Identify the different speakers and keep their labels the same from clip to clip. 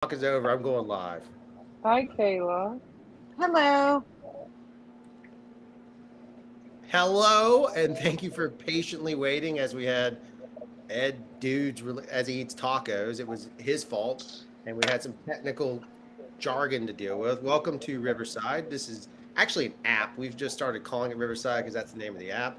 Speaker 1: Talk is over. I'm going live.
Speaker 2: Hi, Kayla.
Speaker 3: Hello.
Speaker 1: Hello, and thank you for patiently waiting as we had Ed Dudes as he eats tacos. It was his fault, and we had some technical jargon to deal with. Welcome to Riverside. This is actually an app. We've just started calling it Riverside because that's the name of the app.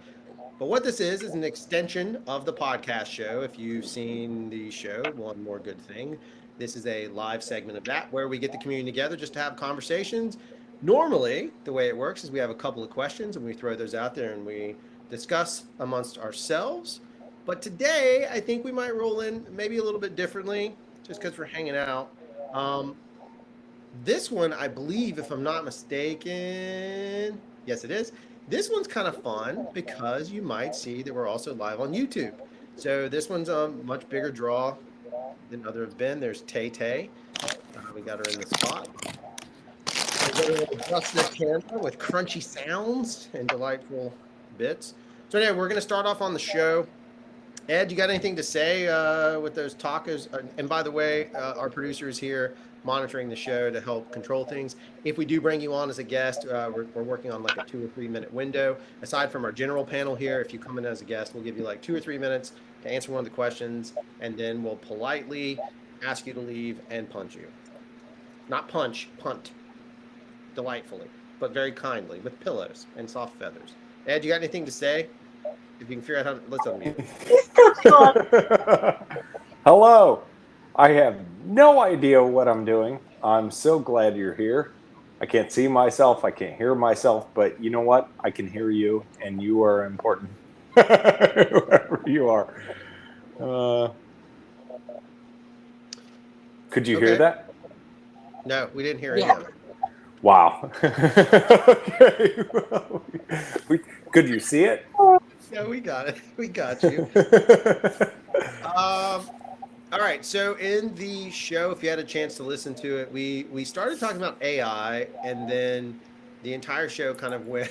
Speaker 1: But what this is an extension of the podcast show. If you've seen the show, One More Good Thing, this is a live segment of that where we get the community together just to have conversations. Normally, the way it works is we have a couple of questions and we throw those out there and we discuss amongst ourselves. But today, I think we might roll in maybe a little bit differently just because we're hanging out. Um, this one, I believe, if I'm not mistaken, yes, it is. This one's kind of fun because you might see that we're also live on YouTube. So this one's a much bigger draw than other have been. There's Tay Tay. We got her in the spot. We're going to adjust this camera with crunchy sounds and delightful bits. So anyway, we're going to start off on the show. Ed, you got anything to say with those tacos? And by the way, our producer is here monitoring the show to help control things. If we do bring you on as a guest, we're working on like a 2 or 3 minute window. Aside from our general panel here, if you come in as a guest, we'll give you like 2 or 3 minutes to answer one of the questions, and then we'll politely ask you to leave and punch you. Not punch, punt. Delightfully, but very kindly, with pillows and soft feathers. Ed, you got anything to say? If you can figure out how to, let's unmute.
Speaker 3: He's still chewing.
Speaker 4: Hello. I have no idea what I'm doing. I'm so glad you're here. I can't see myself. I can't hear myself, but you know what? I can hear you, and you are important. Whoever you are. Could you hear
Speaker 1: Okay.
Speaker 4: that?
Speaker 1: No, we didn't hear any
Speaker 3: Yeah.
Speaker 1: of it.
Speaker 4: Wow. Okay. Could you see it?
Speaker 1: Yeah, we got it. We got you. All right. So in the show, if you had a chance to listen to it, we started talking about AI, and then the entire show kind of went,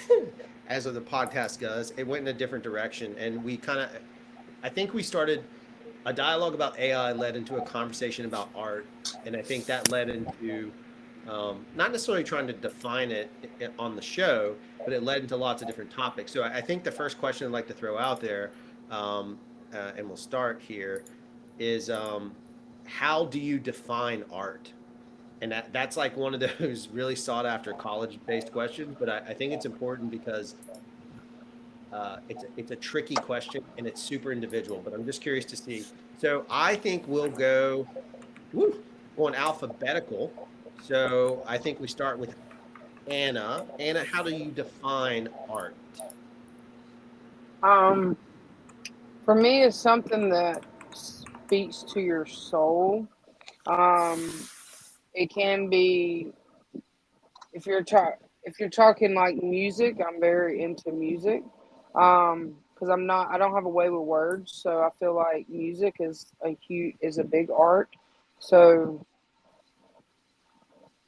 Speaker 1: as of the podcast goes, it went in a different direction, and we kind of, I think we started a dialogue about AI led into a conversation about art, and I think that led into not necessarily trying to define it on the show, but it led into lots of different topics. So I think the first question I'd like to throw out there, and we'll start here, is how do you define art? And that's like one of those really sought after college based questions, but I think it's important because it's a tricky question and it's super individual. But I'm just curious to see. So I think we'll go going alphabetical. So I think we start with Anna. Anna, how do you define art?
Speaker 2: Um, for me, it's something that speaks to your soul. Um, it can be if you're talking like music. I'm very into music. Because I don't have a way with words, so I feel like music is a big art. So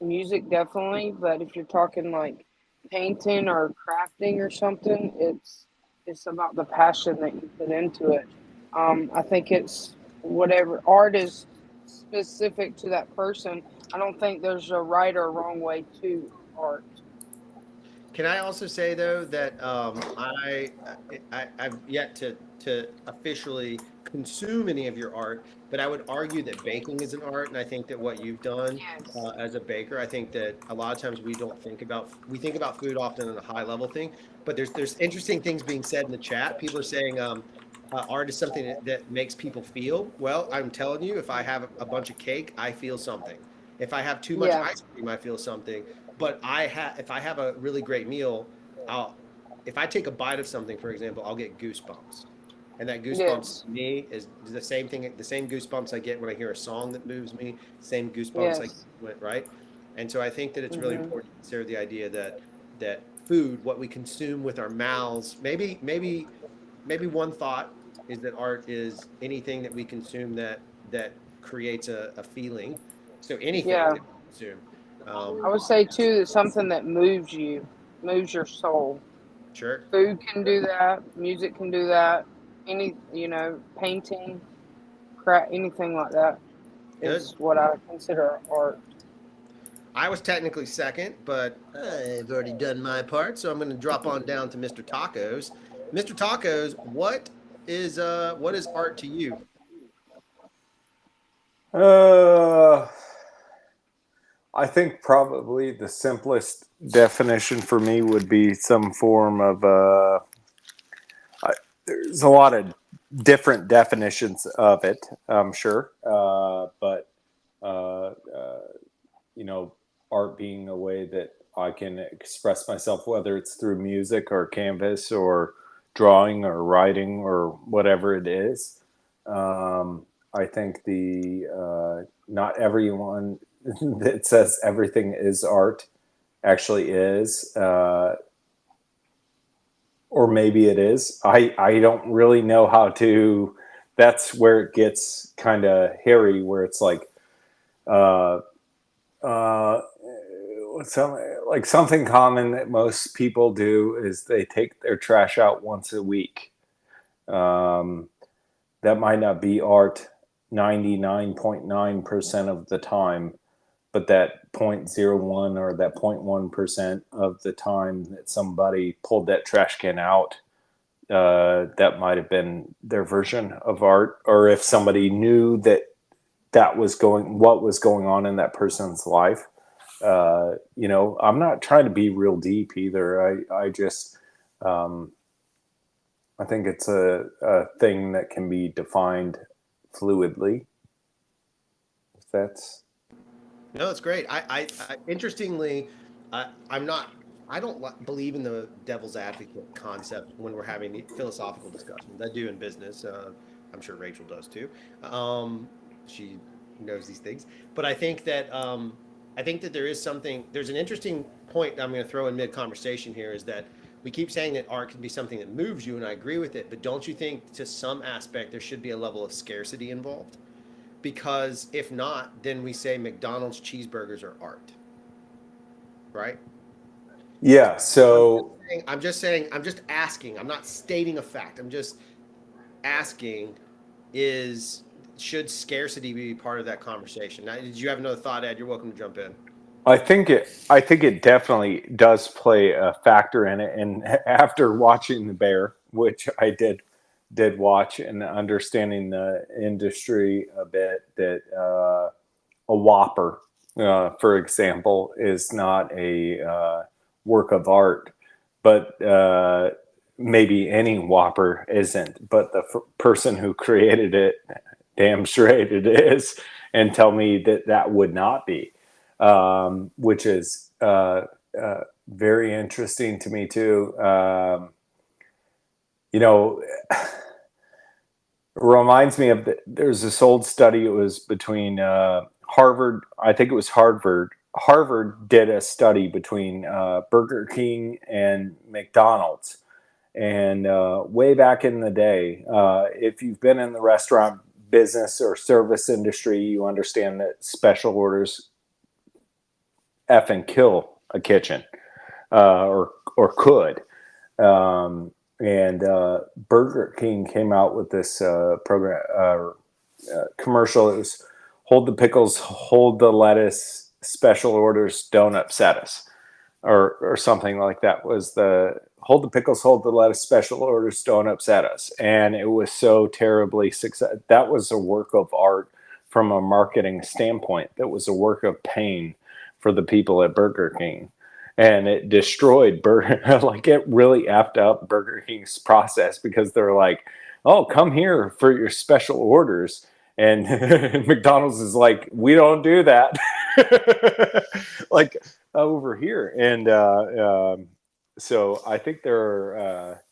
Speaker 2: music definitely, but if you're talking like painting or crafting or something, it's about the passion that you put into it. I think it's whatever art is specific to that person. I don't think there's a right or wrong way to art.
Speaker 1: Can I also say though that I've yet to officially consume any of your art, but I would argue that baking is an art, and I think that what you've done
Speaker 2: Yes.
Speaker 1: as a baker, I think that a lot of times we think about food often in a high level thing, but there's interesting things being said in the chat. People are saying art is something that makes people feel. Well, I'm telling you, if I have a bunch of cake, I feel something. If I have too much
Speaker 2: Yeah.
Speaker 1: ice cream, I feel something. But if I have a really great meal, I'll if I take a bite of something, for example, I'll get goosebumps. And that goosebumps
Speaker 2: Yes.
Speaker 1: to me is the same thing, the same goosebumps I get when I hear a song that moves me, same goosebumps I
Speaker 2: Yes.
Speaker 1: get, right? And so I think that it's really
Speaker 2: Mhm.
Speaker 1: important to consider the idea that food, what we consume with our mouths, maybe one thought is that art is anything that we consume that creates a feeling. So anything
Speaker 2: Yeah.
Speaker 1: that we consume.
Speaker 2: I would say too that something that moves you, moves your soul.
Speaker 1: Sure.
Speaker 2: Food can do that. Music can do that. Painting, anything like that. is what I consider art.
Speaker 1: I was technically second, but I've already done my part, so I'm going to drop on down to Mr. Tacos. Mr. Tacos, what is art to you?
Speaker 4: I think probably the simplest definition for me would be some form of there's a lot of different definitions of it, I'm sure, but you know, art being a way that I can express myself, whether it's through music or canvas or drawing or writing or whatever it is. I think not everyone that says everything is art actually is, or maybe it is. I don't really know how to. That's where it gets kind of hairy, where it's like, something common that most people do is they take their trash out once a week. That might not be art 99.9% of the time, but that 0.01 or that 0.1% of the time that somebody pulled that trash can out, that might have been their version of art. Or if somebody knew what was going on in that person's life. You know, I'm not trying to be real deep either. I just, I think it's a thing that can be defined fluidly. If that's
Speaker 1: No, that's great. Interestingly, I'm not. I don't believe in the devil's advocate concept when we're having philosophical discussions. I do in business. I'm sure Rachel does too. She knows these things. But I think that there is something. There's an interesting point I'm going to throw in mid conversation here is that we keep saying that art can be something that moves you, and I agree with it. But don't you think, to some aspect, there should be a level of scarcity involved? Because if not, then we say McDonald's cheeseburgers are art, right?
Speaker 4: yeah. So
Speaker 1: I'm just saying, I'm just asking. I'm not stating a fact. I'm just asking: should scarcity be part of that conversation? Now, did you have another thought, Ed? You're welcome to jump in.
Speaker 4: I think it definitely does play a factor in it. And after watching The Bear, which I did watch, and understanding the industry a bit, that a Whopper, for example, is not a work of art, but maybe any Whopper isn't. But the person who created it, damn straight it is, and tell me that would not be, which is very interesting to me too. You know, reminds me of there's this old study. It was between Harvard. I think it was Harvard. Harvard did a study between Burger King and McDonald's. And way back in the day, if you've been in the restaurant business or service industry, you understand that special orders effing kill a kitchen, or could. And Burger King came out with this program commercial. It was hold the pickles, hold the lettuce, special orders don't upset us, or something like that. Was the hold the pickles, hold the lettuce, special orders don't upset us. And it was so terribly successful. That was a work of art from a marketing standpoint. That was a work of pain for the people at Burger King. And it destroyed like it really effed up Burger King's process, because they're like, oh, come here for your special orders. And McDonald's is like, we don't do that. Like over here. And so I think there are,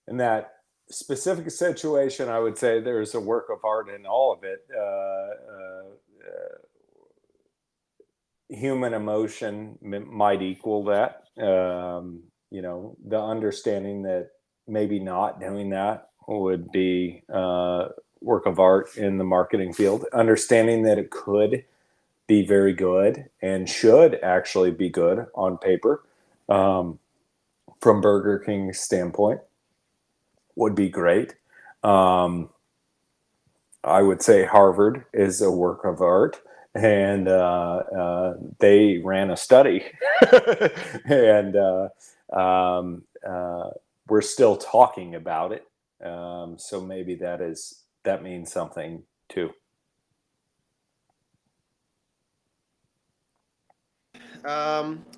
Speaker 4: in that specific situation, I would say there's a work of art in all of it. Human emotion might equal that. You know, the understanding that maybe not doing that would be work of art in the marketing field. Understanding that it could be very good and should actually be good on paper, from Burger King's standpoint, would be great. I would say Harvard is a work of art, and they ran a study, and um, uh, we're still talking about it. So maybe that means something too.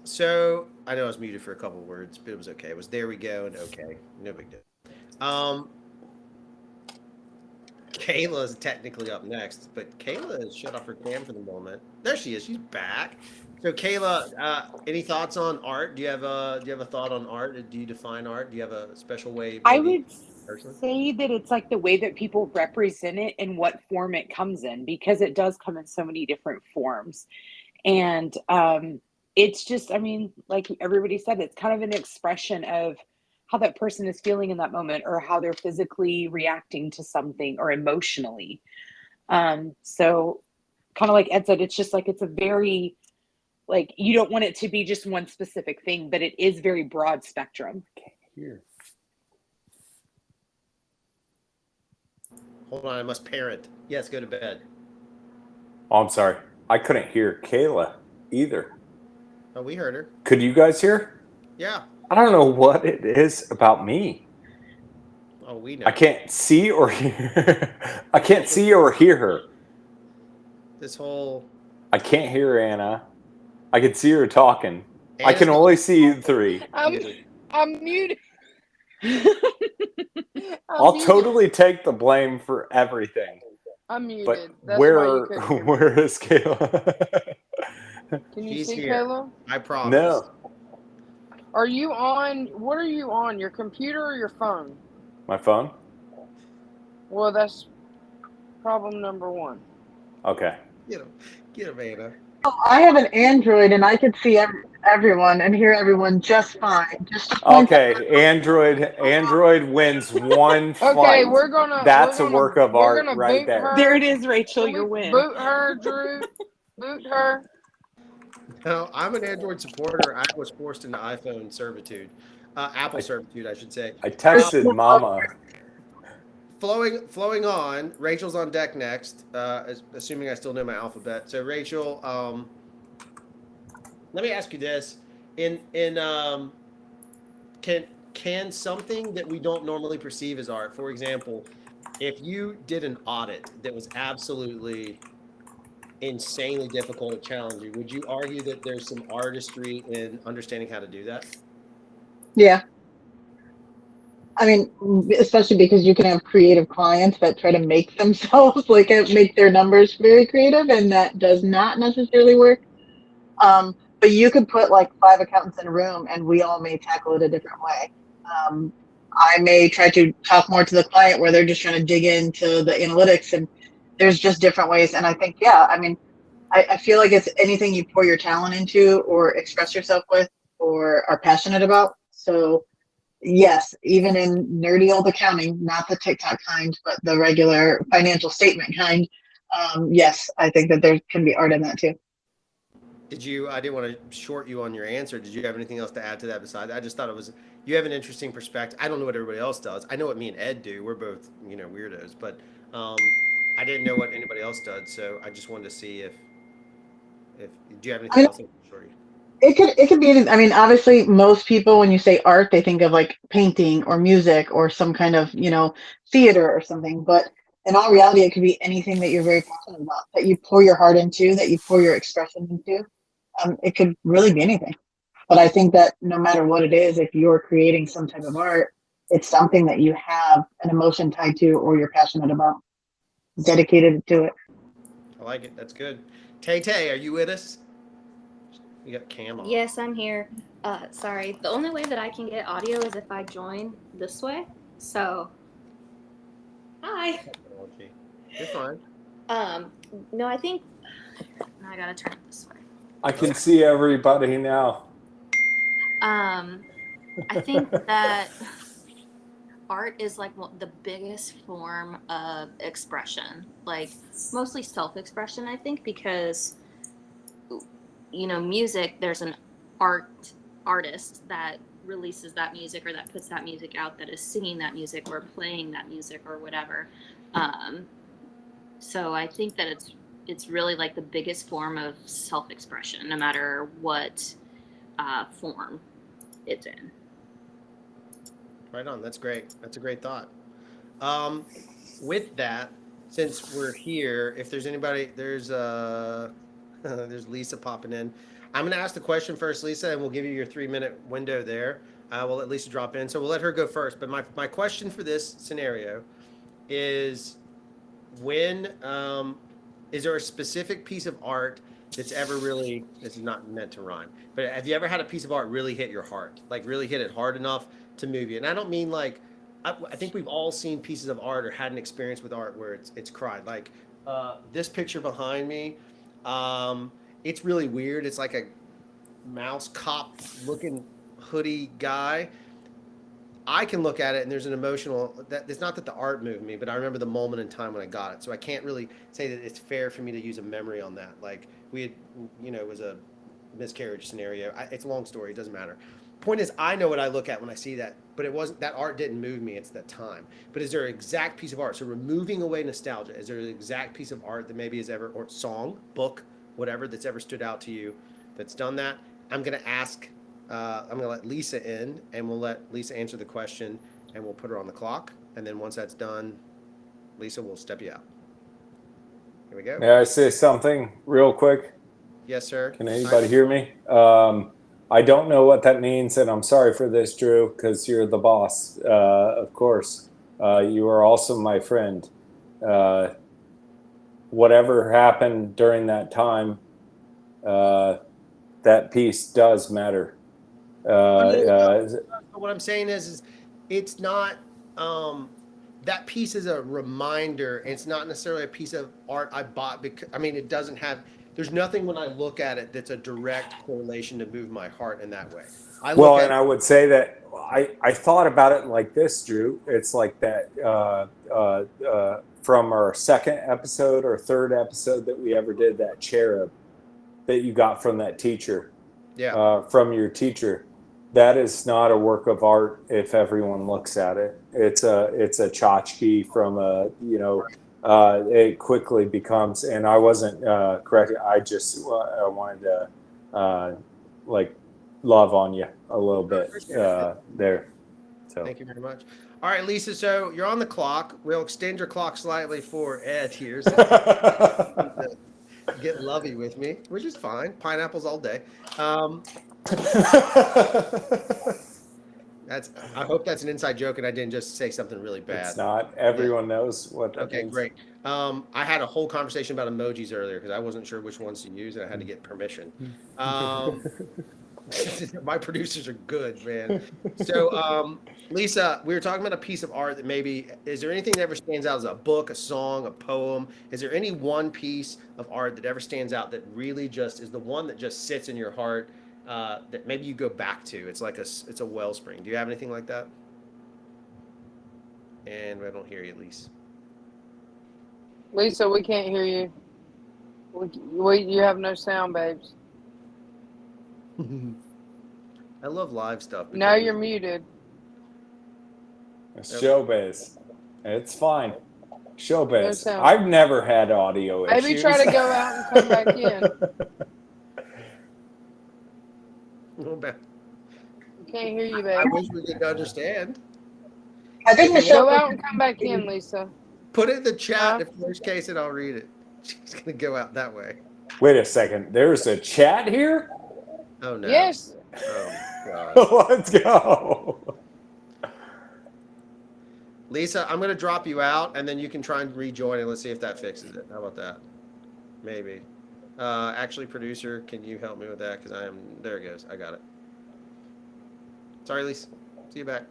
Speaker 1: So I know I was muted for a couple words, but it was okay. It was there we go and okay, no big deal. Um, Kayla's technically up next, but Kayla has shut off her cam for the moment. There she is. She's back. So Kayla, any thoughts on art? Do you have a thought on art? Do you define art? Do you have a special way?
Speaker 3: I
Speaker 1: Maybe
Speaker 3: would
Speaker 1: personally?
Speaker 3: say that it's like the way that people represent it and what form it comes in, because it does come in so many different forms. And it's just, I mean, like everybody said, it's kind of an expression of how that person is feeling in that moment or how they're physically reacting to something or emotionally. So kind of like Ed said, it's just like it's a very, like, you don't want it to be just one specific thing, but it is very broad spectrum.
Speaker 4: Here.
Speaker 1: Hold on, I must parent. Yes, go to bed.
Speaker 4: Oh, I'm sorry. I couldn't hear Kayla either.
Speaker 1: Oh, we heard her.
Speaker 4: Could you guys hear?
Speaker 1: Yeah.
Speaker 4: I don't know what it is about me.
Speaker 1: Oh, we know.
Speaker 4: I can't see or hear. I can't see or hear her.
Speaker 1: This whole
Speaker 4: I can't hear Anna. I can see her talking. I
Speaker 1: Anna's
Speaker 4: can
Speaker 1: not
Speaker 4: only see you three.
Speaker 1: muted.
Speaker 2: I'm muted.
Speaker 4: I'll
Speaker 2: muted.
Speaker 4: totally take the blame for everything.
Speaker 2: I'm muted.
Speaker 4: But
Speaker 2: That's why you
Speaker 4: where
Speaker 2: couldn't hear me.
Speaker 4: where is Kayla?
Speaker 2: Can you
Speaker 1: She's
Speaker 2: see
Speaker 1: here.
Speaker 2: Kayla?
Speaker 1: I promise.
Speaker 4: No,
Speaker 2: Are you on? What are you on? Your computer or your phone?
Speaker 4: my phone.
Speaker 2: Well, that's problem number one.
Speaker 4: Okay.
Speaker 1: Get him, Anna.
Speaker 3: I have an Android and I can see everyone and hear everyone just fine. Just
Speaker 4: Okay. Android wins one
Speaker 2: Okay,
Speaker 4: fight.
Speaker 2: we're gonna.
Speaker 4: That's
Speaker 2: we're
Speaker 4: a
Speaker 2: gonna,
Speaker 4: work of
Speaker 2: we're
Speaker 4: art
Speaker 2: gonna
Speaker 4: right
Speaker 2: boot
Speaker 4: there.
Speaker 2: her.
Speaker 3: There it is, Rachel,
Speaker 2: Can we
Speaker 3: your win.
Speaker 2: boot her, Drew? Boot her.
Speaker 1: No, I'm an Android supporter. I was forced into iPhone servitude, Apple servitude, I should say.
Speaker 4: I texted Mama.
Speaker 1: Flowing on. Rachel's on deck next. Assuming I still know my alphabet. So Rachel, let me ask you this: can something that we don't normally perceive as art, for example, if you did an audit that was absolutely insanely difficult or challenging, would you argue that there's some artistry in understanding how to do that?
Speaker 3: Yeah. I mean, especially because you can have creative clients that try to make themselves make their numbers very creative, and that does not necessarily work. But you could put like 5 accountants in a room, and we all may tackle it a different way. I may try to talk more to the client where they're just trying to dig into the analytics, and there's just different ways. And I think, yeah, I mean, I feel like it's anything you pour your talent into or express yourself with or are passionate about. So yes, even in nerdy old accounting, not the TikTok kind, but the regular financial statement kind. Yes, I think that there can be art in that too.
Speaker 1: I didn't want to short you on your answer. Did you have anything else to add to that besides? I just thought you have an interesting perspective. I don't know what everybody else does. I know what me and Ed do. We're both, weirdos, but I didn't know what anybody else does. So I just wanted to see if do you have anything else? Sorry.
Speaker 3: It could be anything. I mean, obviously, most people when you say art, they think of like painting or music or some kind of theater or something. But in all reality, it could be anything that you're very passionate about, that you pour your heart into, that you pour your expression into. It could really be anything. But I think that no matter what it is, if you're creating some type of art, it's something that you have an emotion tied to or you're passionate about, dedicated to it.
Speaker 1: I like it. That's good. Tay Tay, are you with us? You got Cam on.
Speaker 5: Yes, I'm here. Sorry. The only way that I can get audio is if I join this way. So, hi.
Speaker 1: You're fine.
Speaker 5: No, I think I gotta turn it this way.
Speaker 4: I can see everybody now.
Speaker 5: I think that art is like the biggest form of expression, like mostly self-expression, I think, because music, there's an artist that releases that music or that puts that music out, that is singing that music or playing that music or whatever. So I think that it's really like the biggest form of self-expression, no matter what form it's in.
Speaker 1: Right on. That's great. That's a great thought. With that, since we're here, if there's anybody, there's there's Lisa popping in. I'm going to ask the question first, Lisa, and we'll give you your 3-minute window there. We'll let Lisa drop in. So we'll let her go first. But my question for this scenario is is there a specific piece of art that's ever really, this is not meant to rhyme, but have you ever had a piece of art really hit your heart? Like really hit it hard enough to move you? And I don't mean like, I think we've all seen pieces of art or had an experience with art where it's cried. Like this picture behind me, it's really weird. It's like a mouse cop looking hoodie guy. I can look at it and there's an emotional, that it's not that the art moved me, but I remember the moment in time when I got it. So I can't really say that it's fair for me to use a memory on that. Like we had, it was a miscarriage scenario. It's a long story. It doesn't matter. Point is, I know what I look at when I see that, but it wasn't, that art didn't move me. It's that time. But is there an exact piece of art? So removing away nostalgia, is there an exact piece of art that maybe has ever, or song, book, whatever, that's ever stood out to you that's done that? I'm going to ask, I'm going to let Lisa in, and we'll let Lisa answer the question, and we'll put her on the clock. And then once that's done, Lisa will step you out. Here we go.
Speaker 4: May I say something real quick?
Speaker 1: Yes, sir.
Speaker 4: Can anybody hear me? I don't know what that means, and I'm sorry for this, Drew, because you're the boss, of course. You are also my friend. Whatever happened during that time, that piece does matter.
Speaker 1: What I'm saying is it's not, that piece is a reminder. It's not necessarily a piece of art I bought because, I mean, it doesn't have, there's nothing when I look at it that's a direct correlation to move my heart in that way. I would say that I thought about it like this, Drew. It's like that from our second episode or third episode that we ever did, that cherub that you got from that teacher. Yeah. From your teacher. That is not a work of art if everyone looks at it. It's a tchotchke from it quickly becomes, and I wasn't correct. I just I wanted to love on you a little bit there. So thank you very much. All right, Lisa. So you're on the clock. We'll extend your clock slightly for Ed here. So get lovey with me, which is fine. Pineapples all day. I hope that's an inside joke and I didn't just say something really bad.
Speaker 4: It's not. Everyone knows what that
Speaker 1: Okay,
Speaker 4: means.
Speaker 1: great. I had a whole conversation about emojis earlier because I wasn't sure which ones to use and I had to get permission. My producers are good, man. So, Lisa, we were talking about a piece of art that maybe, is there anything that ever stands out as a book, a song, a poem? Is there any one piece of art that ever stands out that really just is the one that just sits in your heart that maybe you go back to? It's like it's a wellspring. Do you have anything like that? And I don't hear you, Lisa.
Speaker 2: Lisa, we can't hear you. You have no sound, babes.
Speaker 1: I love live stuff.
Speaker 2: Now you're muted.
Speaker 4: It's showbiz. It's fine. Showbiz.
Speaker 2: No sound.
Speaker 4: I've never had audio issues.
Speaker 2: Maybe try to go out and come back in. Can't hear you, babe.
Speaker 1: I wish we could understand.
Speaker 3: I think Michelle.
Speaker 2: Go out and come back in, Lisa.
Speaker 1: Put it in the chat if there's case and I'll read it. She's gonna go out that way.
Speaker 4: Wait a second. There's a chat here?
Speaker 1: Oh no.
Speaker 2: Yes.
Speaker 1: Oh god.
Speaker 4: Let's go.
Speaker 1: Lisa, I'm gonna drop you out and then you can try and rejoin and let's see if that fixes it. How about that? Maybe. Actually, producer, can you help me with that? Because there it goes. I got it. Sorry, Lisa. See you back.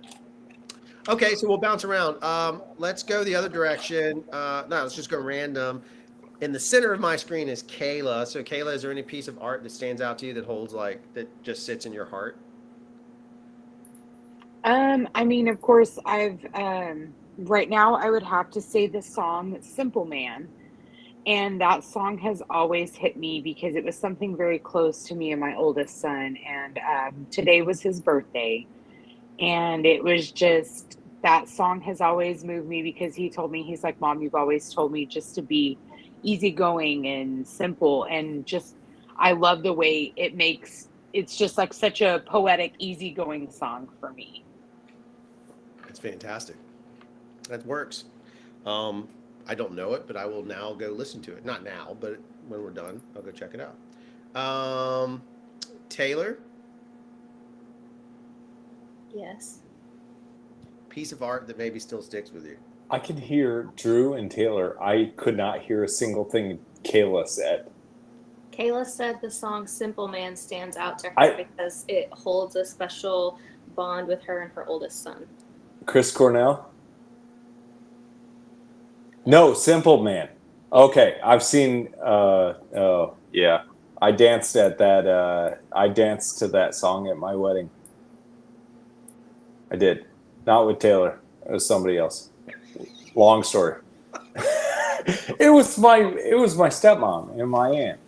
Speaker 1: Okay, so we'll bounce around. Let's go the other direction. No, let's just go random. In the center of my screen is Kayla. So Kayla, is there any piece of art that stands out to you that holds that just sits in your heart?
Speaker 6: I mean, of course, I've right now I would have to say the song Simple Man. And that song has always hit me because it was something very close to me and my oldest son. And today was his birthday. And it was just that song has always moved me because he told me, he's like, Mom, you've always told me just to be easygoing and simple, and just I love the way it makes it's just like such a poetic, easygoing song for me.
Speaker 1: It's fantastic. That works. I don't know it, but I will now go listen to it. Not now, but when we're done, I'll go check it out. Taylor,
Speaker 5: Yes.
Speaker 1: piece of art that maybe still sticks with you.
Speaker 4: I can hear Drew and Taylor. I could not hear a single thing Kayla said.
Speaker 5: Kayla said the song Simple Man stands out to her because it holds a special bond with her and her oldest son.
Speaker 4: Chris Cornell? No, Simple Man. Okay, I've seen. Oh, yeah. I danced at that. I danced to that song at my wedding. I did, not with Taylor. It was somebody else. Long story. It was my stepmom and my aunt.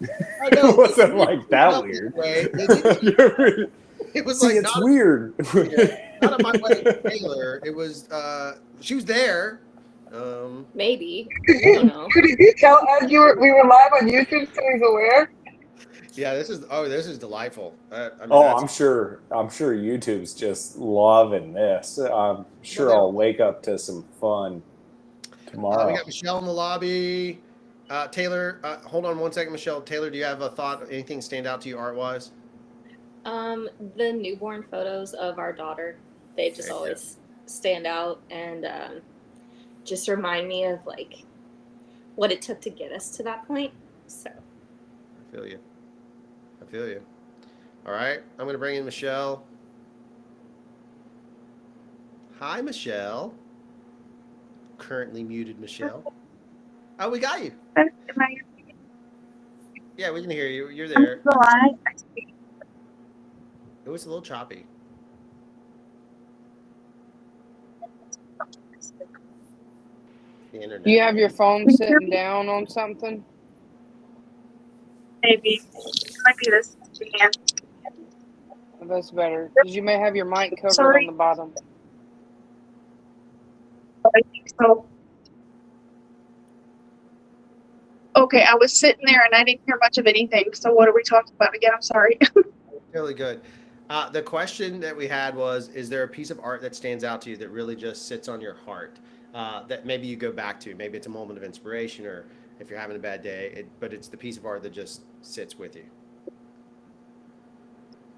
Speaker 1: I know.
Speaker 4: It wasn't like that weird.
Speaker 1: It was
Speaker 4: See,
Speaker 1: like
Speaker 4: it's weird.
Speaker 1: not at my wedding with Taylor. It was she was there.
Speaker 5: Maybe. I don't know.
Speaker 3: Did you tell Ed we were live on YouTube so he's aware?
Speaker 1: Yeah, this is delightful. I mean,
Speaker 4: I'm sure YouTube's just loving this. I'm sure I'll wake up to some fun tomorrow.
Speaker 1: We got Michelle in the lobby. Taylor, hold on one second, Michelle. Taylor, do you have a thought? Anything stand out to you art-wise?
Speaker 5: The newborn photos of our daughter, they just always stand out and just remind me of like what it took to get us to that point. So
Speaker 1: I feel you. All right, I'm going to bring in Michelle. Hi, Michelle. Currently muted, Michelle. Oh, we got you. Yeah, we can hear you. You're there. It was a little choppy. The internet.
Speaker 2: Do you have your phone sitting down on something?
Speaker 7: Maybe. It might be this hand.
Speaker 2: That's better. Because you may have your mic covered on the bottom.
Speaker 7: I think so. Okay, I was sitting there and I didn't hear much of anything. So what are we talking about again? I'm sorry.
Speaker 1: Really good. The question that we had was, is there a piece of art that stands out to you that really just sits on your heart that maybe you go back to? Maybe it's a moment of inspiration, or if you're having a bad day, but it's the piece of art that just sits with you.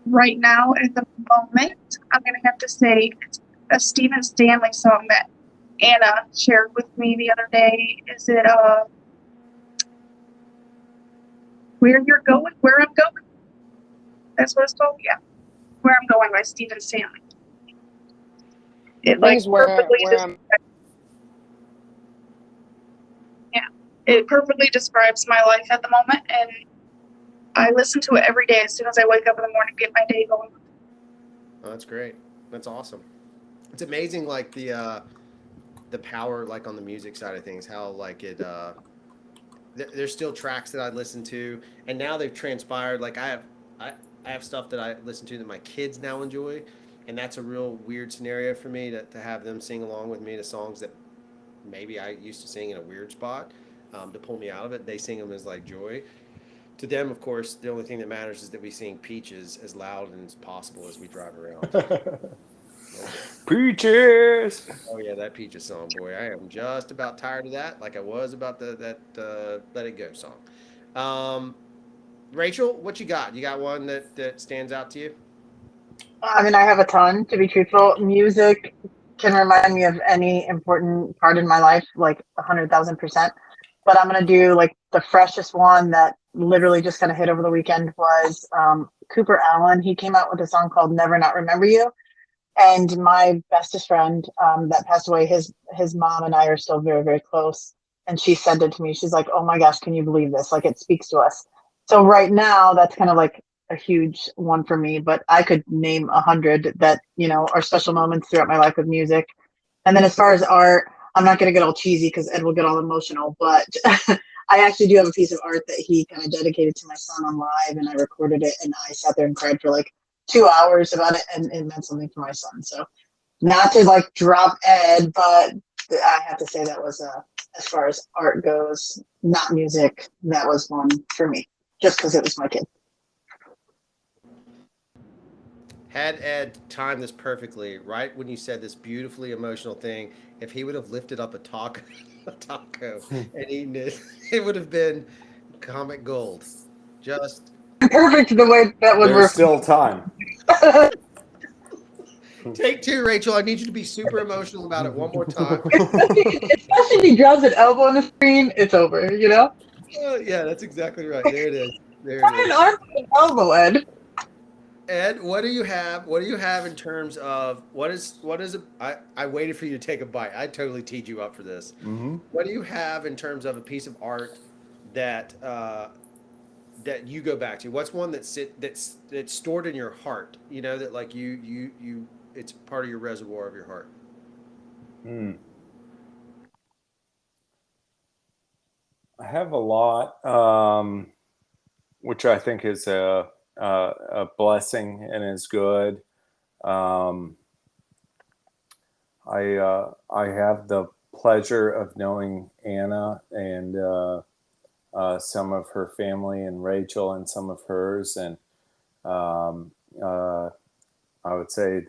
Speaker 7: Right now, at the moment, I'm going to have to say it's a Stephen Stanley song that Anna shared with me the other day. Is it Where You're Going? Where I'm Going? That's what it's called? Yeah. Where I'm Going by Stephen Stanley. It it perfectly describes my life at the moment, and I listen to it every day as soon as I wake up in the morning to get my day going.
Speaker 1: Oh, that's great. That's awesome. It's amazing, like the power, like on the music side of things, how like it. There's still tracks that I listen to, and now they've transpired. Like I have stuff that I listen to that my kids now enjoy, and that's a real weird scenario for me to have them sing along with me to songs that maybe I used to sing in a weird spot. To pull me out of it, they sing them as like joy. To them, of course, the only thing that matters is that we sing Peaches as loud and as possible as we drive around.
Speaker 4: Peaches!
Speaker 1: Oh yeah, that Peaches song, boy. I am just about tired of that, like I was about that Let It Go song. Rachel, what you got? You got one that stands out to you?
Speaker 3: I mean, I have a ton, to be truthful. Music can remind me of any important part in my life, like 100,000%. But I'm going to do like the freshest one that literally just kind of hit over the weekend was Cooper Allen. He came out with a song called Never Not Remember You. And my bestest friend that passed away, his mom and I are still very, very close. And she sent it to me. She's like, oh my gosh, can you believe this? Like, it speaks to us. So right now, that's kind of like a huge one for me. But I could name 100 that, you know, are special moments throughout my life with music. And then as far as art, I'm not going to get all cheesy because Ed will get all emotional, but I actually do have a piece of art that he kind of dedicated to my son on live, and I recorded it, and I sat there and cried for like 2 hours about it, and it meant something for my son. So not to like drop Ed, but I have to say that was as far as art goes, not music. That was one for me, just because it was my kid.
Speaker 1: Had Ed timed this perfectly, right when you said this beautifully emotional thing, if he would have lifted up a taco, a taco and eaten it, it would have been comic gold. Just
Speaker 3: Perfect the way that would
Speaker 4: There's
Speaker 3: work.
Speaker 4: still time.
Speaker 1: take two, Rachel. I need you to be super emotional about it one more time.
Speaker 3: Especially if he drops an elbow on the screen, it's over, you know?
Speaker 1: Yeah, that's exactly right. There it is. There
Speaker 3: Not
Speaker 1: it
Speaker 3: an
Speaker 1: is.
Speaker 3: arm, an elbow, Ed.
Speaker 1: Ed, what do you have? What do you have in terms of what is I waited for you to take a bite. I totally teed you up for this.
Speaker 4: Mm-hmm.
Speaker 1: What do you have in terms of a piece of art that that you go back to? What's one that's stored in your heart? You know that like you it's part of your reservoir of your heart.
Speaker 4: Mm. I have a lot, which I think is a blessing and is good. Um, I have the pleasure of knowing Anna and some of her family, and Rachel and some of hers, and um, uh, I would say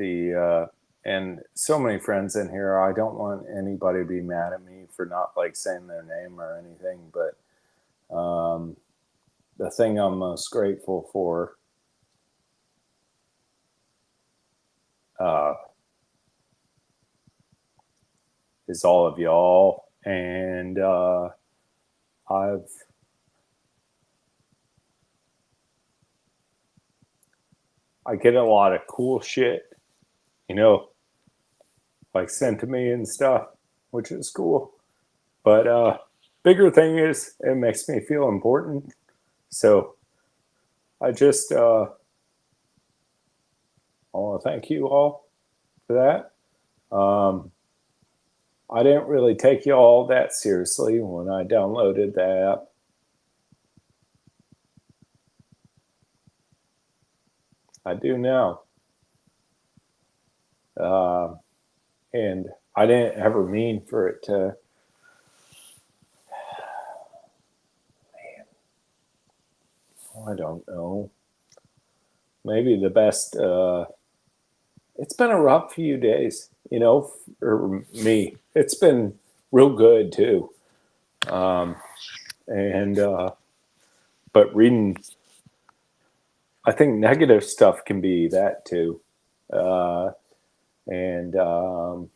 Speaker 4: and so many friends in here. I don't want anybody to be mad at me for not like saying their name or anything, but the thing I'm most grateful for uh, is all of y'all, and I've I get a lot of cool shit, you know, like sent to me and stuff, which is cool. But bigger thing is it makes me feel important. So I just I want to thank you all for that. I didn't really take you all that seriously when I downloaded the app. I do now. And I didn't ever mean for it to. I don't know. Maybe the best. It's been a rough few days, you know, for me. It's been real good too. And but reading, I think negative stuff can be that too. Uh, and I'm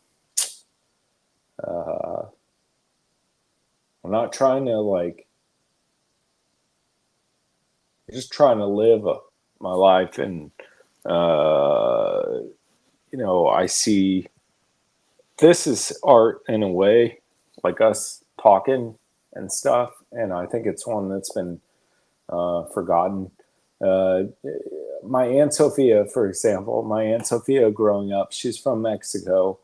Speaker 4: not trying to like, just trying to live my life, and you know, I see this is art in a way, like us talking and stuff, and I think it's one that's been forgotten. My Aunt Sophia, for example, my Aunt Sophia growing up, she's from Mexico.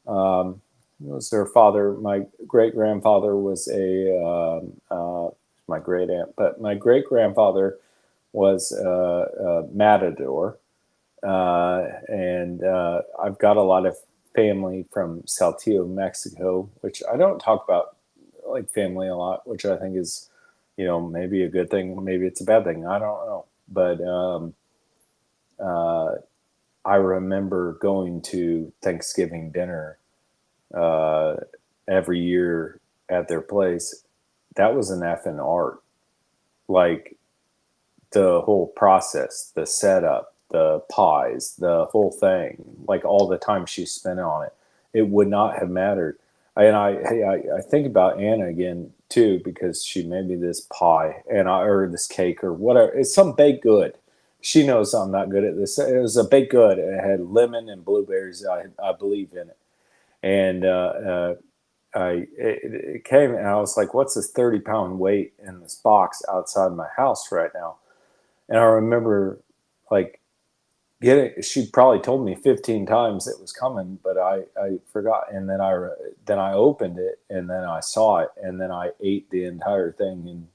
Speaker 4: It was her father. My great grandfather was my great aunt, but my great grandfather was a matador. And I've got a lot of family from Saltillo, Mexico, which I don't talk about like family a lot, which I think is, you know, maybe a good thing, maybe it's a bad thing. I don't know. But I remember going to Thanksgiving dinner every year at their place. That was an effing art. Like the whole process, the setup, the pies, the whole thing, like all the time she spent on it, it would not have mattered. And I think about Anna again too, because she made me this pie or this cake or whatever. It's some baked good. She knows I'm not good at this. It was a baked good. It had lemon and blueberries. I believe in it. And it came and I was like, what's this 30-pound weight in this box outside my house right now? And I remember like she probably told me 15 times it was coming, but I forgot. And then I opened it and then I saw it and then I ate the entire thing. And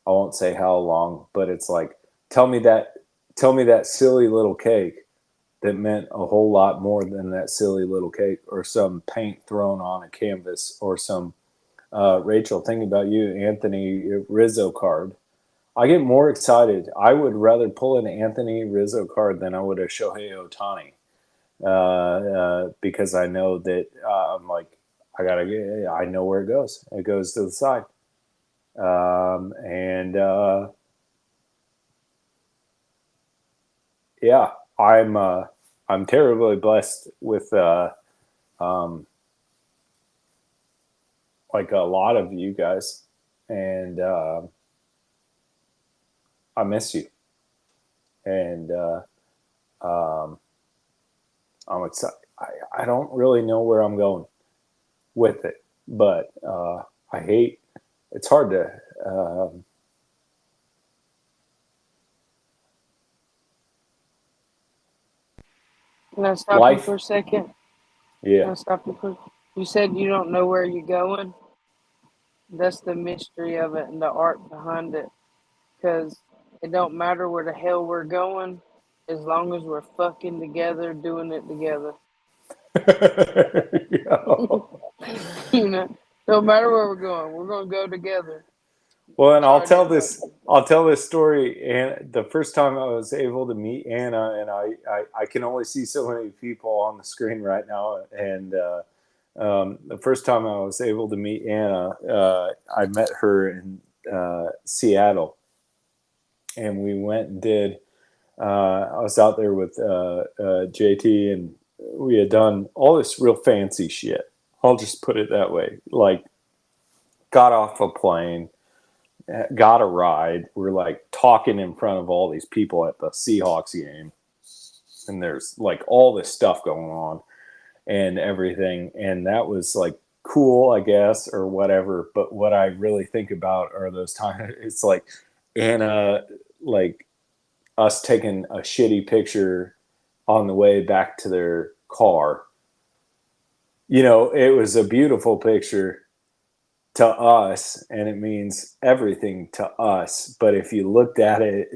Speaker 4: I won't say how long, but it's like, tell me that silly little cake that meant a whole lot more than that silly little cake or some paint thrown on a canvas or some Rachel, thinking about you, Anthony Rizzo card. I get more excited. I would rather pull an Anthony Rizzo card than I would a Shohei Ohtani because I know that I'm like, I know where it goes. It goes to the side. Yeah, I'm terribly blessed with like a lot of you guys, and I miss you, and I'm excited. I don't really know where I'm going with it, but it's hard to
Speaker 2: Can I stop you
Speaker 4: life.
Speaker 2: for a second? Can
Speaker 4: Yeah.
Speaker 2: I stop you for? You said you don't know where you're going. That's the mystery of it and the art behind it. Because it don't matter where the hell we're going, as long as we're fucking together, doing it together. You know, don't matter where we're gonna go together.
Speaker 4: Well, and
Speaker 2: Sorry to interrupt you.
Speaker 4: I'll tell this story. And the first time I was able to meet Anna, and I can only see so many people on the screen right now. And the first time I was able to meet Anna, I met her in Seattle, and we went and did. I was out there with JT, and we had done all this real fancy shit. I'll just put it that way. Like, got off a plane, got a ride. We're like talking in front of all these people at the Seahawks game, and there's like all this stuff going on and everything, and that was like cool, I guess, or whatever. But what I really think about are those times. It's like Anna, like us taking a shitty picture on the way back to their car. You know, it was a beautiful picture to us, and it means everything to us. But if you looked at it,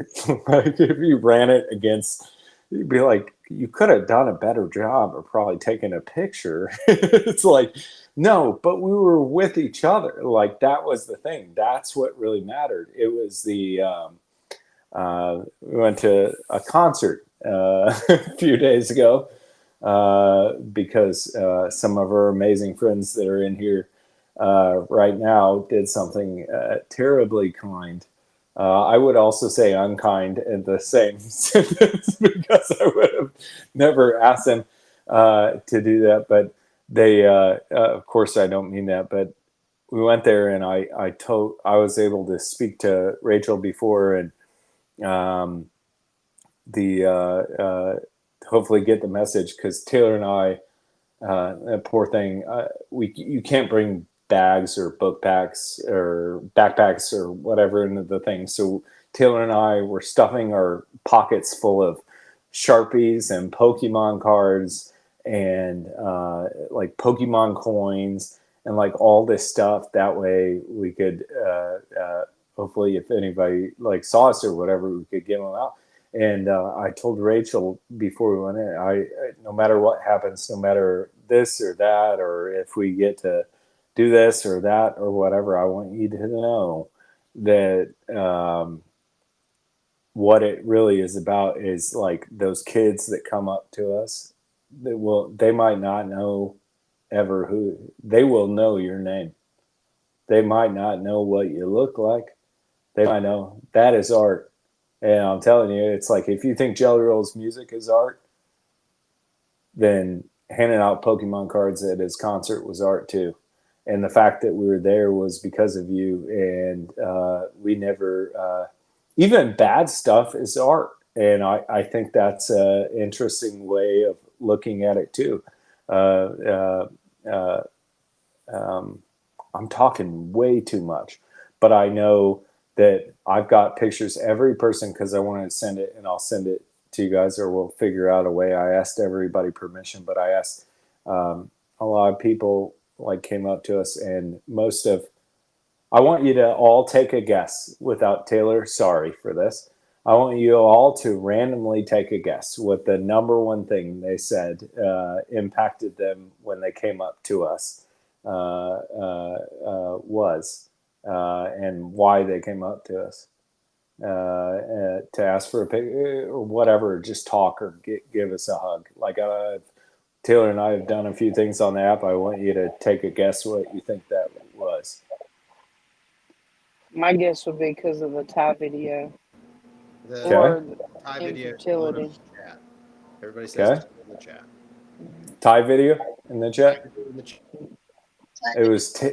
Speaker 4: like if you ran it against, you'd be like, you could have done a better job of probably taking a picture. It's like, no, but we were with each other. Like, that was the thing. That's what really mattered. It was the we went to a concert a few days ago because some of our amazing friends that are in here right now did something terribly kind. I would also say unkind in the same sentence because I would have never asked them to do that. But they, of course, I don't mean that. But we went there, and I was able to speak to Rachel before, and hopefully get the message, because Taylor and I, that poor thing, you can't bring bags or book packs or backpacks or whatever into the thing. So Taylor and I were stuffing our pockets full of Sharpies and Pokemon cards and like Pokemon coins and like all this stuff. That way we could hopefully, if anybody like saw us or whatever, we could give them out. And I told Rachel before we went in, I no matter what happens, no matter this or that, or if we get to do this or that or whatever, I want you to know that what it really is about is like those kids that come up to us. They might not know ever who, they will know your name. They might not know what you look like. They might know that is art. And I'm telling you, it's like, if you think Jelly Roll's music is art, then handing out Pokemon cards at his concert was art too. And the fact that we were there was because of you. And we never, even bad stuff is art. And I think that's an interesting way of looking at it too. I'm talking way too much, but I know that I've got pictures, every person, because I wanted to send it, and I'll send it to you guys, or we'll figure out a way. I asked everybody permission, but I asked a lot of people like came up to us, and I want you to all take a guess without Taylor. Sorry for this. I want you all to randomly take a guess what the number one thing they said impacted them when they came up to us was, and why they came up to us to ask for a pic or whatever, just talk or give us a hug. Like Taylor and I have done a few things on the app. I want you to take a guess what you think that was.
Speaker 2: My guess would be because of the Thai video
Speaker 1: The
Speaker 2: or
Speaker 1: Thai video
Speaker 2: infertility.
Speaker 1: in the chat. Everybody says
Speaker 4: Okay.
Speaker 1: in the chat.
Speaker 4: Thai video in the
Speaker 1: Thai
Speaker 4: chat.
Speaker 1: video in the chat.
Speaker 4: It was.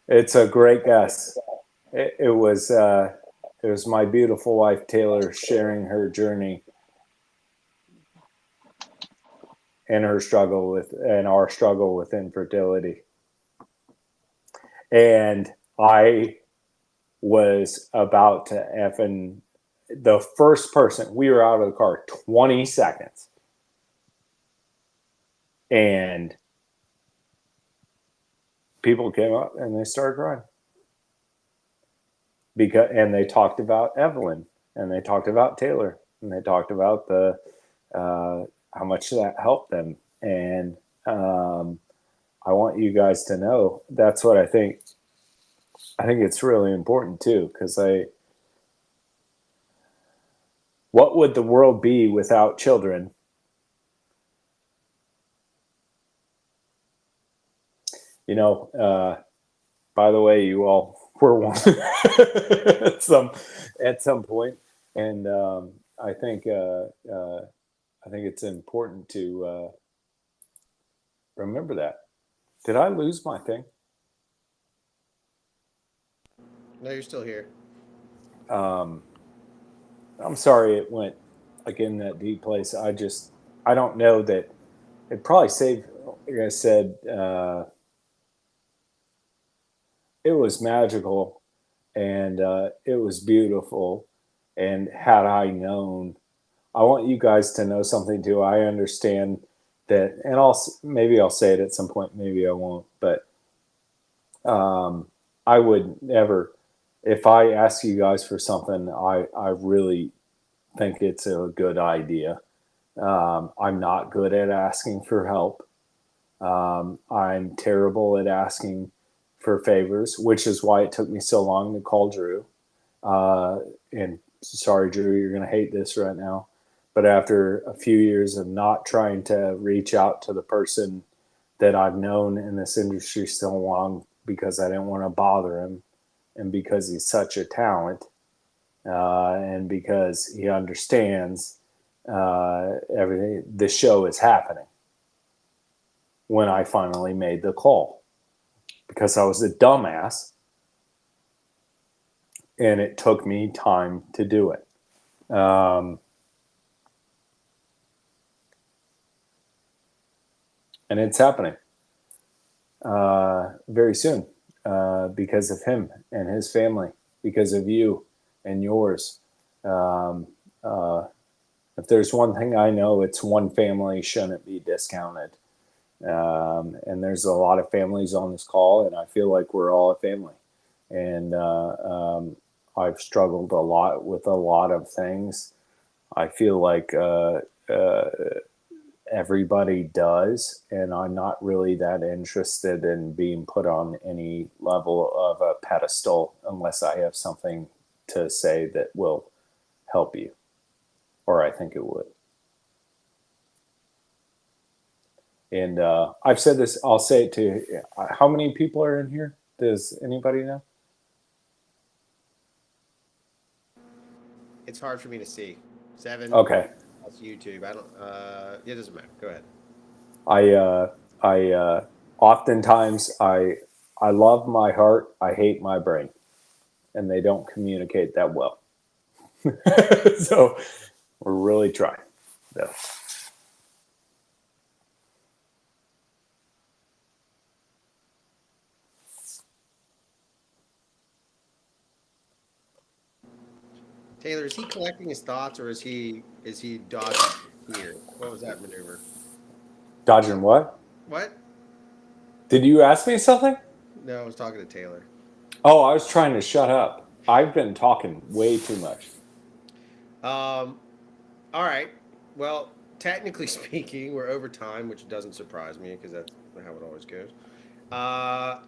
Speaker 4: It's a great guess. It was my beautiful wife Taylor sharing her journey and our struggle with infertility. And I was about to effing the first person. We were out of the car 20 seconds. And people came up and they started crying. And they talked about Evelyn, and they talked about Taylor, and they talked about the how much that helped them. And I want you guys to know that's what I think. I think it's really important too, because what would the world be without children? You know, by the way, you all were one at some point, and I think it's important to remember that. Did I lose my thing?
Speaker 1: No, you're still here.
Speaker 4: I'm sorry it went like in that deep place. I don't know that it probably saved. Like I said, it was magical and it was beautiful. And had I known, I want you guys to know something too. I understand that, and maybe I'll say it at some point, maybe I won't, but I would never, if I ask you guys for something, I really think it's a good idea. I'm not good at asking for help. I'm terrible at asking for favors, which is why it took me so long to call Drew. And sorry, Drew, you're going to hate this right now. But after a few years of not trying to reach out to the person that I've known in this industry so long because I didn't want to bother him, and because he's such a talent, and because he understands everything, the show is happening. When I finally made the call, because I was a dumbass, and it took me time to do it. And it's happening very soon because of him and his family, because of you and yours. If there's one thing I know, it's one family shouldn't be discounted. And there's a lot of families on this call, and I feel like we're all a family. And I've struggled a lot with a lot of things. I feel like everybody does, and I'm not really that interested in being put on any level of a pedestal unless I have something to say that will help you, or I think it would. And I've said this, I'll say it to how many people are in here? Does anybody know?
Speaker 1: It's hard for me to see. 7.
Speaker 4: Okay.
Speaker 1: That's YouTube. I don't. It doesn't matter. Go ahead.
Speaker 4: I oftentimes I love my heart. I hate my brain, and they don't communicate that well. So we're really trying. So.
Speaker 1: Taylor, is he collecting his thoughts, or is he dodging here? What was that maneuver?
Speaker 4: Dodging what?
Speaker 1: What?
Speaker 4: Did you ask me something?
Speaker 1: No, I was talking to Taylor.
Speaker 4: Oh, I was trying to shut up. I've been talking way too much.
Speaker 1: All right. Well, technically speaking, we're over time, which doesn't surprise me because that's how it always goes.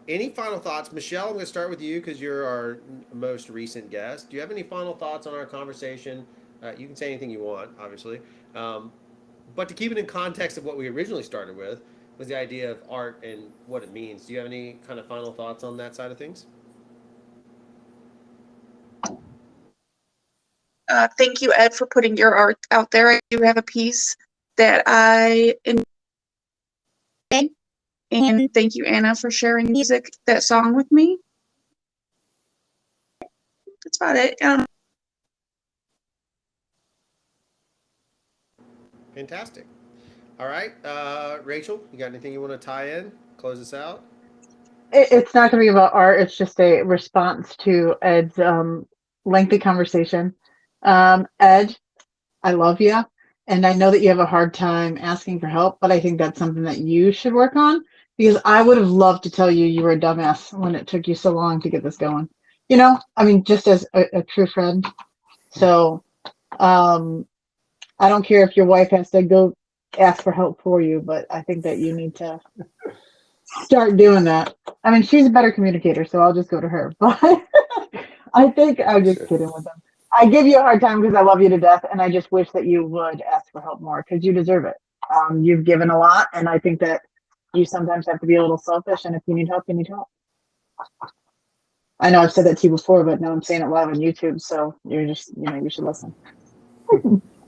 Speaker 1: Any final thoughts, Michelle? I'm going to start with you because you're our most recent guest. Do you have any final thoughts on our conversation? You can say anything you want, obviously, um, but to keep it in context of what we originally started with, was the idea of art and what it means. Do you have any kind of final thoughts on that side of things?
Speaker 7: Thank you, Ed, for putting your art out there. I do have a piece that I enjoy, and thank you, Anna, for sharing that song with me. That's about it.
Speaker 1: Fantastic. All right, Rachel, you got anything you want to tie in? Close us out.
Speaker 3: It's not going to be about art. It's just a response to Ed's lengthy conversation. Ed, I love you, and I know that you have a hard time asking for help, but I think that's something that you should work on because I would have loved to tell you you were a dumbass when it took you so long to get this going. You know, I mean, just as a true friend. So, I don't care if your wife has to go ask for help for you, but I think that you need to start doing that. I mean, she's a better communicator, so I'll just go to her. But I think I'm just kidding with them. I give you a hard time because I love you to death, and I just wish that you would ask for help more because you deserve it. You've given a lot, and I think that you sometimes have to be a little selfish, and if you need help, you need help. I know I've said that to you before, but now I'm saying it live on YouTube, so you're just, you should listen.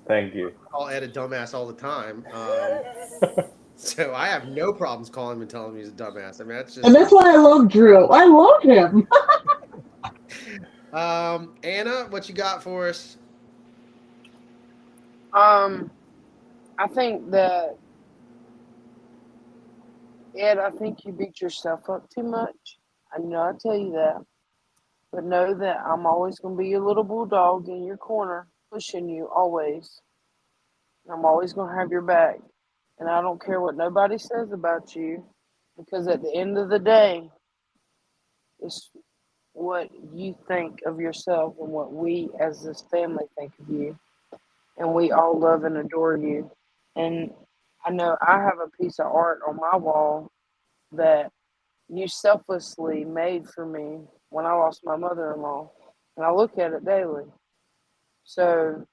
Speaker 4: Thank you.
Speaker 1: I call Ed a dumbass all the time. So I have no problems calling him and telling him he's a dumbass. I mean, that's just.
Speaker 3: And that's why I love Drew. I love him.
Speaker 1: Anna, what you got for us?
Speaker 2: I think that Ed, I think you beat yourself up too much. I know I tell you that, but know that I'm always gonna be your little bulldog in your corner, pushing you always. I'm always gonna have your back, and I don't care what nobody says about you, because at the end of the day, it's what you think of yourself and what we as this family think of you, and we all love and adore you. And I know I have a piece of art on my wall that you selflessly made for me when I lost my mother-in-law, and I look at it daily. So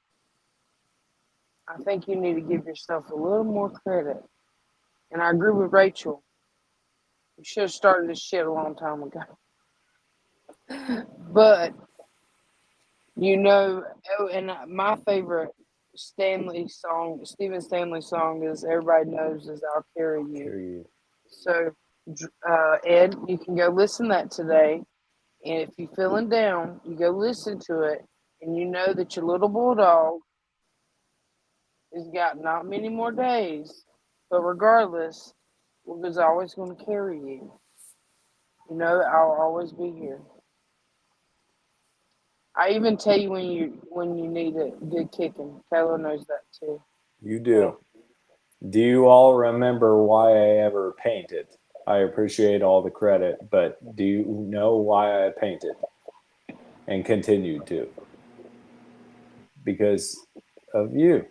Speaker 2: I think you need to give yourself a little more credit. And I agree with Rachel. You should have started this shit a long time ago. But and my favorite Stephen Stanley song is everybody knows is "I'll Carry You." So, Ed, you can go listen to that today. And if you're feeling down, you go listen to it, and you know that your little bulldog has got not many more days. But regardless, we're always going to carry you. You know, I'll always be here. I even tell you when you need a good kicking. Taylor knows that too.
Speaker 4: You do. Do you all remember why I ever painted? I appreciate all the credit, but do you know why I painted and continued to? Because of you.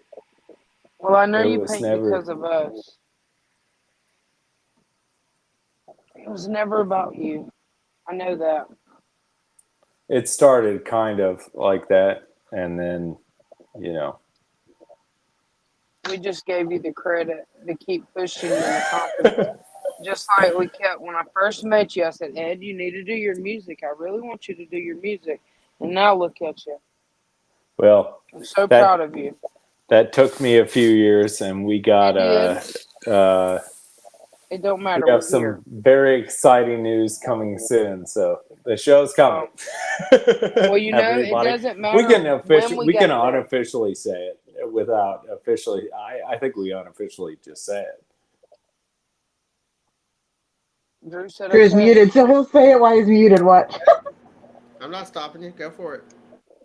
Speaker 2: Well, I know
Speaker 4: It
Speaker 2: you
Speaker 4: was
Speaker 2: paint
Speaker 4: never-
Speaker 2: because of us. It was never about you. I know that.
Speaker 4: It started kind of like that, and then,
Speaker 2: We just gave you the credit to keep pushing and the confidence. Just like we kept when I first met you, I said, Ed, you need to do your music. I really want you to do your music. And now look at you.
Speaker 4: well,
Speaker 2: I'm so proud of you.
Speaker 4: that took me a few years, and we got
Speaker 2: it don't matter.
Speaker 4: We have some very exciting news coming soon, so the show's coming.
Speaker 2: Well, it doesn't matter.
Speaker 4: We can unofficially say it without officially. I think we unofficially just say it.
Speaker 2: Drew said
Speaker 3: Drew's muted, so he'll say it while he's muted. What?
Speaker 1: I'm not stopping you. Go for it.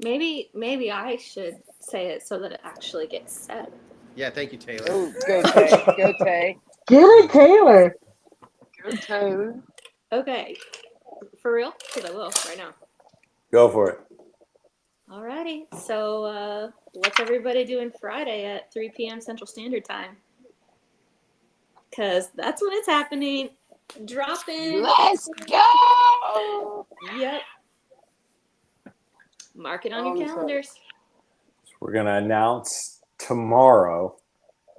Speaker 5: Maybe I should say it so that it actually gets said.
Speaker 1: Yeah, thank you, Taylor.
Speaker 2: Oh, go Tay. Go Tay.
Speaker 3: Get it, Taylor.
Speaker 2: Go Taylor.
Speaker 5: Okay. For real? Because I will right now.
Speaker 4: Go for it.
Speaker 5: Alrighty. So, what's everybody doing Friday at 3 p.m. Central Standard Time? Because that's when it's happening. Drop in.
Speaker 2: Let's go.
Speaker 5: Yep. Mark it on your
Speaker 2: I'm
Speaker 5: calendars.
Speaker 4: We're going to announce tomorrow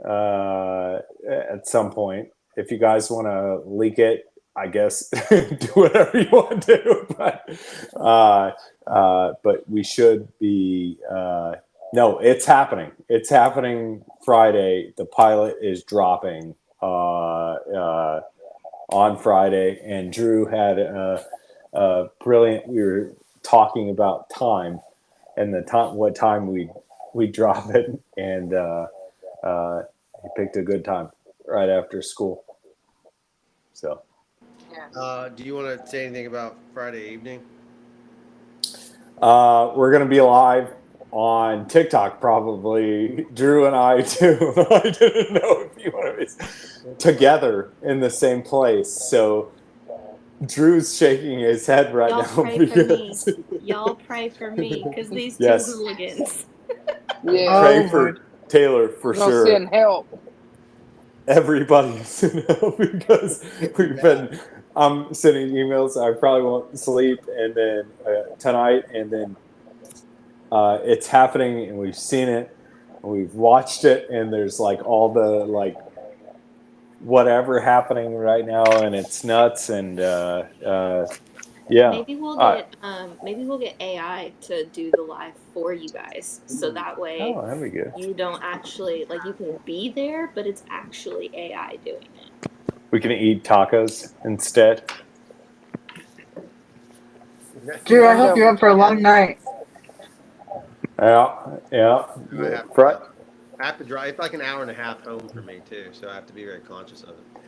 Speaker 4: at some point. If you guys want to leak it, I guess do whatever you want to do. But we should be. No, it's happening. It's happening Friday. The pilot is dropping on Friday, and Drew had a brilliant. We were talking about time and the time, what time we drop it, and he picked a good time right after school. So,
Speaker 1: Do you want to say anything about Friday evening?
Speaker 4: we're gonna be live on TikTok, probably. Drew and I too. I didn't know if you want to be together in the same place. So Drew's shaking his head right
Speaker 5: Y'all
Speaker 4: now
Speaker 5: pray for me.
Speaker 4: because
Speaker 5: Y'all pray for me because these
Speaker 4: Yes.
Speaker 5: two hooligans.
Speaker 2: Yeah.
Speaker 4: pray
Speaker 3: Oh,
Speaker 4: for
Speaker 3: Lord.
Speaker 4: Taylor for
Speaker 2: Go
Speaker 4: sure.
Speaker 2: send help.
Speaker 4: Everybody's in hell because we've been. I'm sending emails. I probably won't sleep, and then tonight, and then it's happening, and we've seen it, and we've watched it, and there's like all the like whatever happening right now, and it's nuts, and yeah.
Speaker 5: Maybe we'll get AI to do the live for you guys, so that way
Speaker 4: Oh, that'd be good.
Speaker 5: you don't actually like you can be there, but it's actually AI doing it.
Speaker 4: We can eat tacos instead.
Speaker 3: Drew, I hope you're up for a long night.
Speaker 4: Yeah.
Speaker 1: I have,
Speaker 4: Right.
Speaker 1: I have to drive. It's like an hour and a half home for me too, so I have to be very conscious of it.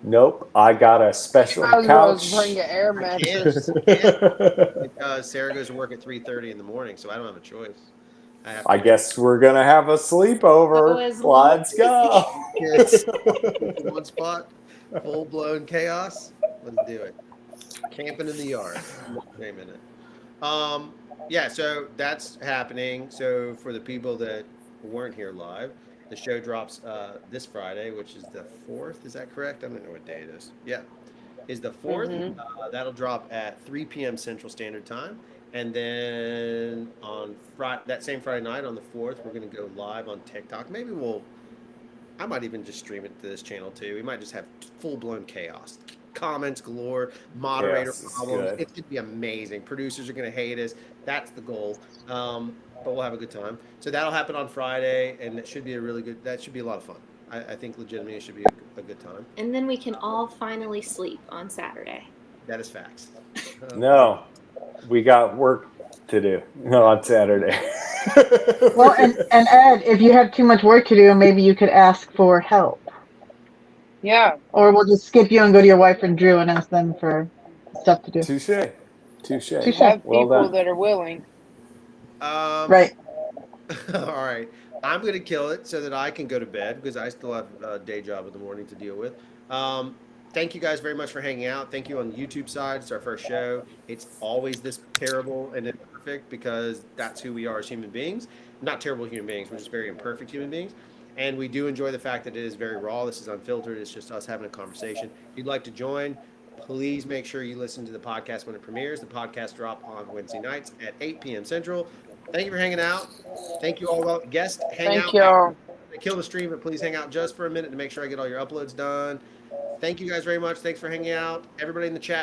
Speaker 4: Nope. I got a special
Speaker 2: I was going
Speaker 4: couch.
Speaker 2: to bring an air mattress.
Speaker 1: Because Sarah goes to work at 3:30 in the morning, so I don't have a choice. have
Speaker 4: I guess we're gonna have a sleepover.
Speaker 5: So as long
Speaker 4: Let's go.
Speaker 1: Yes. One spot, full blown chaos. Let's do it. Camping in the yard. Wait a minute. Yeah, so that's happening. So for the people that weren't here live, the show drops this Friday, which is the 4th. Is that correct? I don't know what day it is. Yeah, is the 4th. That'll drop at 3 p.m. Central Standard Time. And then on that same Friday night on the 4th, we're going to go live on TikTok. Maybe I might even just stream it to this channel too. We might just have full-blown chaos. Comments galore, moderator
Speaker 4: Chaos is
Speaker 1: problems.
Speaker 4: good.
Speaker 1: It's going to be amazing. Producers are going to hate us. That's the goal. But we'll have a good time. So that'll happen on Friday, and it should be that should be a lot of fun. I think legitimately it should be a good time.
Speaker 5: And then we can all finally sleep on Saturday.
Speaker 1: That is facts.
Speaker 4: No, we got work to do on Saturday.
Speaker 3: Well, and Ed, if you have too much work to do, maybe you could ask for help.
Speaker 2: Yeah.
Speaker 3: Or we'll just skip you and go to your wife and Drew and ask them for stuff to do.
Speaker 4: Touche.
Speaker 3: Touche.
Speaker 2: Have
Speaker 4: Well
Speaker 2: people
Speaker 4: done.
Speaker 2: that are willing.
Speaker 3: Right.
Speaker 1: All right. I'm going to kill it so that I can go to bed because I still have a day job in the morning to deal with. Thank you guys very much for hanging out. Thank you on the YouTube side. It's our first show. It's always this terrible and imperfect because that's who we are as human beings. Not terrible human beings. We're just very imperfect human beings. And we do enjoy the fact that it is very raw. This is unfiltered. It's just us having a conversation. If you'd like to join, please make sure you listen to the podcast when it premieres. The podcast drop on Wednesday nights at 8 p.m. Central. Thank you for hanging out. Thank you all. Guests, hang out.
Speaker 2: Thank y'all.
Speaker 1: Kill the stream, but please hang out just for a minute to make sure I get all your uploads done. Thank you guys very much. Thanks for hanging out. Everybody in the chat,